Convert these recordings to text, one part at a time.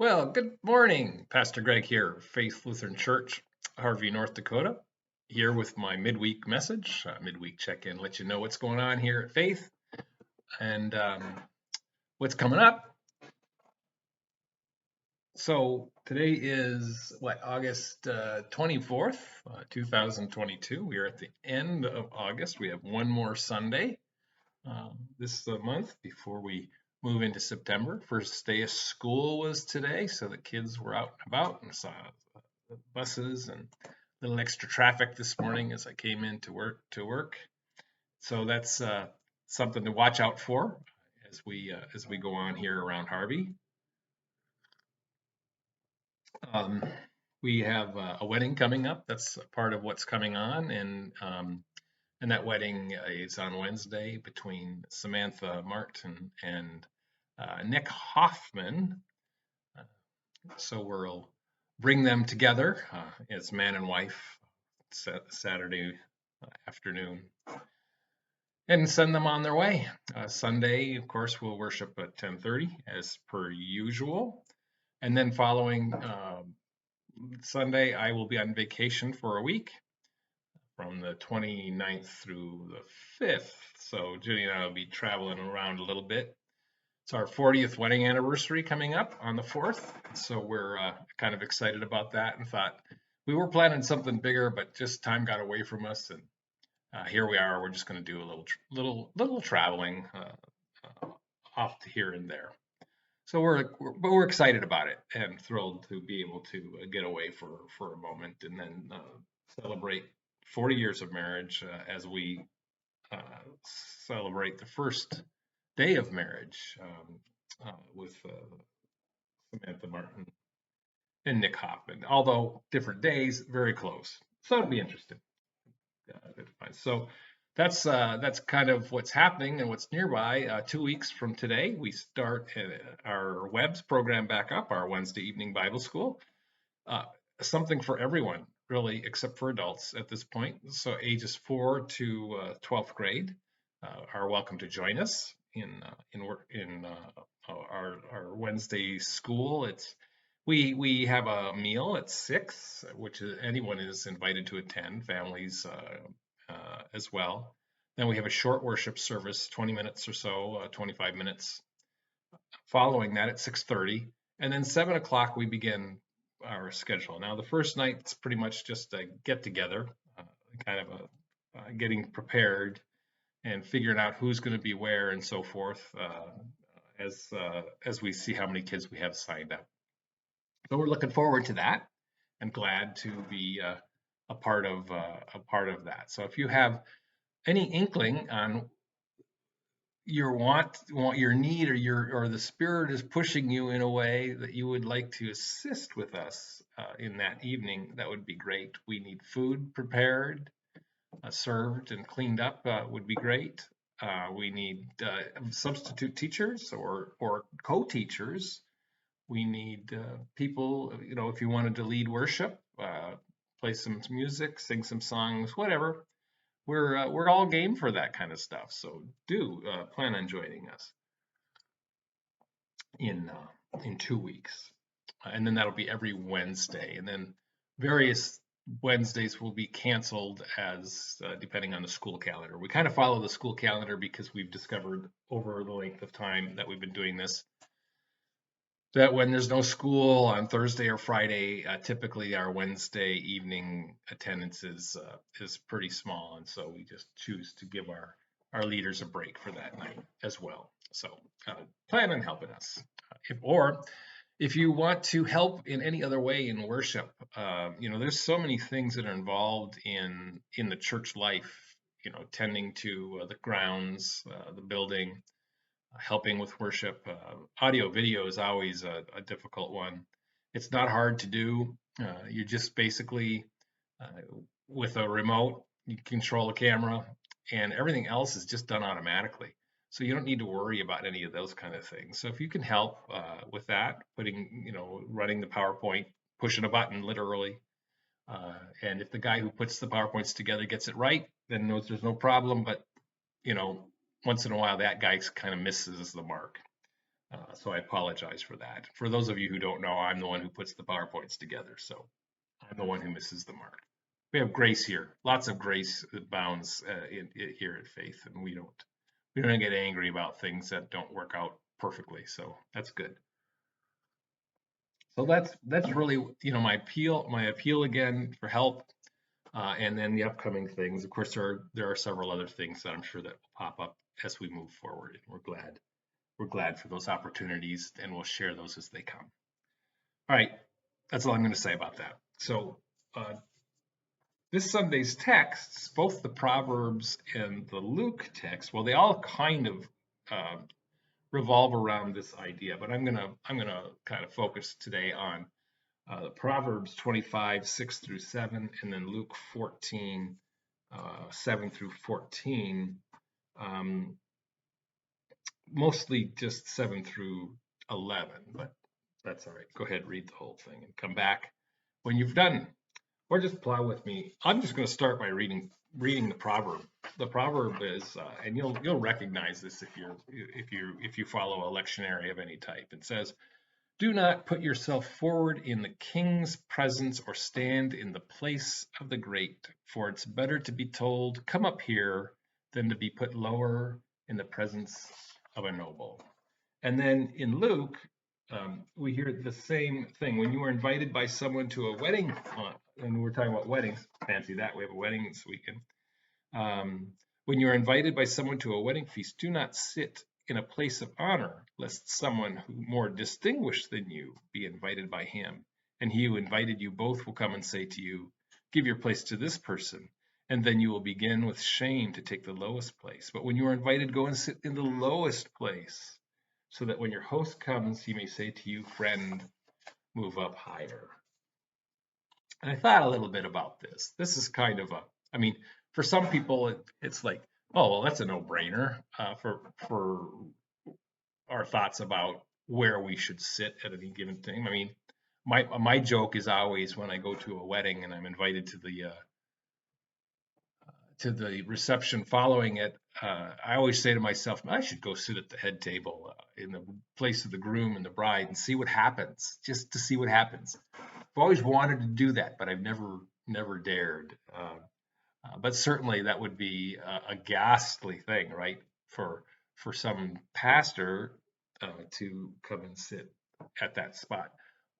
Well, good morning. Pastor Greg here, Faith Lutheran Church, Harvey, North Dakota, here with my midweek message, midweek check-in, let you know what's going on here at Faith and what's coming up. So today is August 24th, 2022. We are at the end of August. We have one more Sunday this month before we move into September. First day of school was today, so the kids were out and about and saw the buses and a little extra traffic this morning as I came in to work. So that's something to watch out for as we go on here around Harvey. Um, we have a wedding coming up. That's part of what's coming on, and that wedding is on Wednesday between Samantha Martin and Nick Hoffman. So we'll bring them together as man and wife Saturday afternoon and send them on their way. Sunday, of course, we'll worship at 10:30 as per usual. And then following Sunday, I will be on vacation for a week from the 29th through the 5th. So Judy and I will be traveling around a little bit. It's our 40th wedding anniversary coming up on the 4th. So we're kind of excited about that and thought we were planning something bigger, but just time got away from us. And here we are. We're just going to do a little traveling off to here and there. So we're excited about it and thrilled to be able to get away for a moment and then celebrate 40 years of marriage as we celebrate the first day of marriage with Samantha Martin and Nick Hoffman. Although different days, very close. So it'll be interesting. So that's kind of what's happening and what's nearby. 2 weeks from today, we start our WEBS program back up, our Wednesday evening Bible school. Something for everyone, really, except for adults at this point. So ages 4 to 12th grade are welcome to join us in our Wednesday school. We have a meal at 6, which anyone is invited to attend, families as well. Then we have a short worship service, 20 minutes or so, 25 minutes. Following that at 6:30, and then 7 o'clock we begin our schedule. Now the first night it's pretty much just a get together, kind of a getting prepared and figuring out who's going to be where and so forth as we see how many kids we have signed up. So we're looking forward to that and glad to be a part of that. So if you have any inkling on your your need, or the Spirit is pushing you in a way that you would like to assist with us in that evening, that would be great. We need food prepared, served and cleaned up would be great. We need substitute teachers or co-teachers. We need people, if you wanted to lead worship, play some music, sing some songs, whatever. We're all game for that kind of stuff. So do plan on joining us in 2 weeks, and then that'll be every Wednesday, and then various Wednesdays will be canceled as depending on the school calendar. We kind of follow the school calendar because we've discovered over the length of time that we've been doing this that when there's no school on Thursday or Friday, typically our Wednesday evening attendance is pretty small, and so we just choose to give our leaders a break for that night as well. So plan on helping us, if you want to help in any other way in worship. There's so many things that are involved in the church life. Tending to the grounds, the building, helping with worship. Audio video is always a difficult one. It's not hard to do. You just basically, with a remote, you control a camera, and everything else is just done automatically. So you don't need to worry about any of those kind of things. So if you can help with that, running the PowerPoint, pushing a button literally, and if the guy who puts the PowerPoints together gets it right, then there's no problem. But once in a while that guy kind of misses the mark. So I apologize for that. For those of you who don't know, I'm the one who puts the PowerPoints together, so I'm the one who misses the mark. We have grace here, lots of grace abounds here at Faith, and we don't get angry about things that don't work out perfectly. So that's good. So that's really my appeal again for help, and then the upcoming things. Of course, there are several other things that I'm sure that will pop up as we move forward, and we're glad for those opportunities, and we'll share those as they come. All right, that's all I'm going to say about that. So this Sunday's texts, both the Proverbs and the Luke text, well, they all kind of revolve around this idea, but I'm gonna kind of focus today on the Proverbs 25, 6 through 7, and then Luke 14, 7 through 14. Mostly just 7 through 11, but that's all right. Go ahead, read the whole thing and come back when you've done. Or just plow with me. I'm just going to start by reading the proverb. The proverb is, and you'll recognize this if you follow a lectionary of any type. It says, "Do not put yourself forward in the king's presence or stand in the place of the great, for it's better to be told, 'Come up here,' than to be put lower in the presence of a noble." And then in Luke, we hear the same thing. When you are invited by someone to a wedding, and we're talking about weddings, fancy that, we have a wedding this weekend. When you are invited by someone to a wedding feast, do not sit in a place of honor, lest someone who more distinguished than you be invited by him. And he who invited you both will come and say to you, 'Give your place to this person.' And then you will begin with shame to take the lowest place. But when you are invited, go and sit in the lowest place, so that when your host comes, he may say to you, 'Friend, move up higher.'" And I thought a little bit about this. This is kind of I mean, for some people, it's like, oh, well, that's a no-brainer for our thoughts about where we should sit at any given time. I mean, my joke is always when I go to a wedding and I'm invited to the reception following it, I always say to myself, I should go sit at the head table in the place of the groom and the bride and see what happens, just to see what happens. I've always wanted to do that, but I've never dared. But certainly that would be a ghastly thing, right? For some pastor to come and sit at that spot,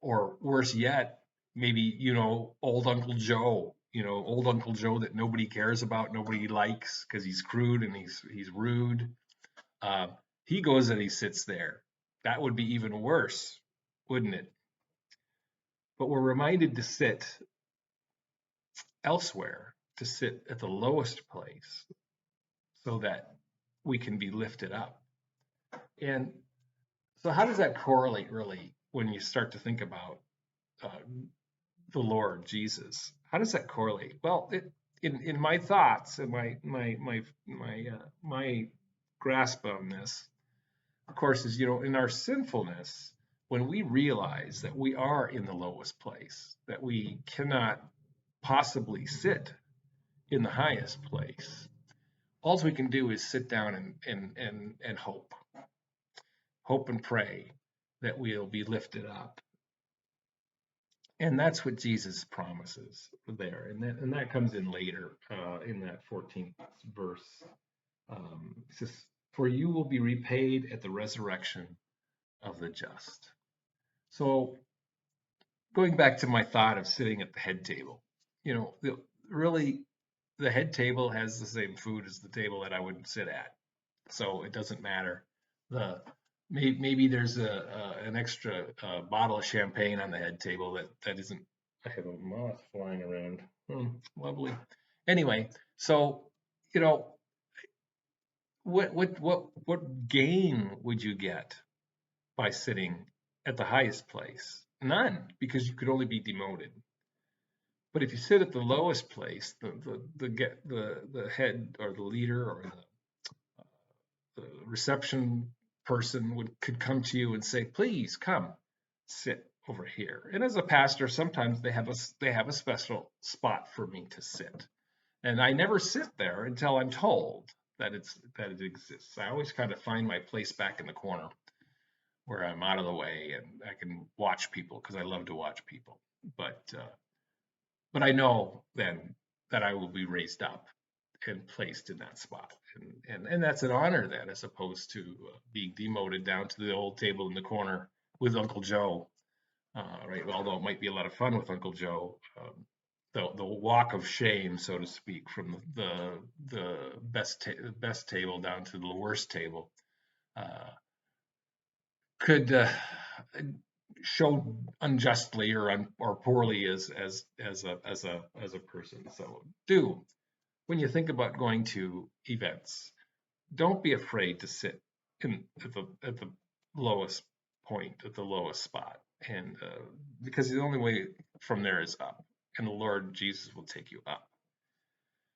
or worse yet, maybe old Uncle Joe, old Uncle Joe that nobody cares about, nobody likes because he's crude and he's rude. He goes and he sits there. That would be even worse, wouldn't it? But we're reminded to sit elsewhere, to sit at the lowest place so that we can be lifted up. And so, how does that correlate really when you start to think about the Lord Jesus? How does that correlate? Well, in my thoughts and my grasp on this, of course, is in our sinfulness, when we realize that we are in the lowest place, that we cannot possibly sit in the highest place, all we can do is sit down and hope and pray that we'll be lifted up. And that's what Jesus promises there. And that comes in later in that 14th verse. It says, "For you will be repaid at the resurrection of the just." So going back to my thought of sitting at the head table, really the head table has the same food as the table that I would sit at. So it doesn't matter. Maybe there's an extra bottle of champagne on the head table that isn't. I have a moth flying around. Lovely. Anyway, so what gain would you get by sitting at the highest place? None, because you could only be demoted. But if you sit at the lowest place, the head or the leader or the reception person could come to you and say, "Please come sit over here." And as a pastor, sometimes they have a special spot for me to sit, and I never sit there until I'm told that it exists. I always kind of find my place back in the corner where I'm out of the way and I can watch people because I love to watch people. But I know then that I will be raised up and placed in that spot, and that's an honor then, as opposed to being demoted down to the old table in the corner with Uncle Joe. Right. Although it might be a lot of fun with Uncle Joe, the walk of shame, so to speak, from the best table down to the worst table, uh, could show unjustly or poorly as a person. So when you think about going to events, don't be afraid to sit at the lowest point, at the lowest spot, and because the only way from there is up, and the Lord Jesus will take you up.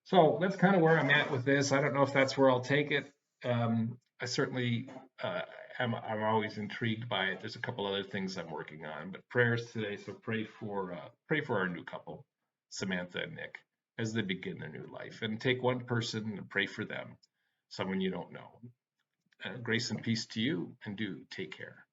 So that's kind of where I'm at with this. I don't know if that's where I'll take it. I certainly uh, I'm always intrigued by it. There's a couple other things I'm working on, but prayers today. So pray for our new couple, Samantha and Nick, as they begin their new life, and take one person and pray for them, someone you don't know. Grace and peace to you, and do take care.